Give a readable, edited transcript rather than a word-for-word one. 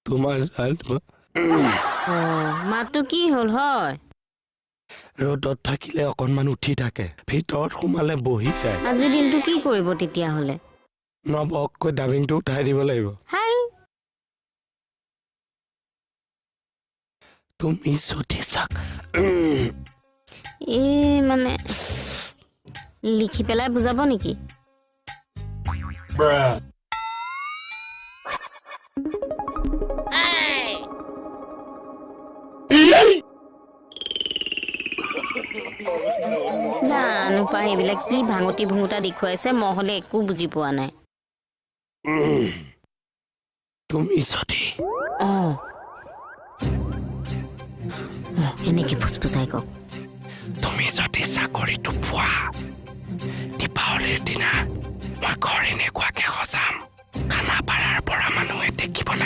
তোমাৰ মাতো কি হ'ল হয় ৰ'দত থাকিলে অকণমান উঠি থাকে ভিতৰত সোমালে বহি যায় আজি দিনটো কি কৰিব তেতিয়া হলে নবককৈ ডাবিংটো উঠাই দিব লাগিব হাই তুমি যদি চাক মানে লিখি পেলাই বুজাব নেকি জানো পাই এইবিলাক কি ভাঙতি ভুঙুতা দেখুৱাইছে মই হলে একো বুজি পোৱা নাই তুমি যদি এনেকে ফুচফুচাই কওক তুমি যদি চাকৰিটো পোৱা দীপাৱলীৰ দিনা মই ঘৰ এনেকুৱাকে সজাম খানাপাৰাৰ পৰা মানুহে দেখিব লাগে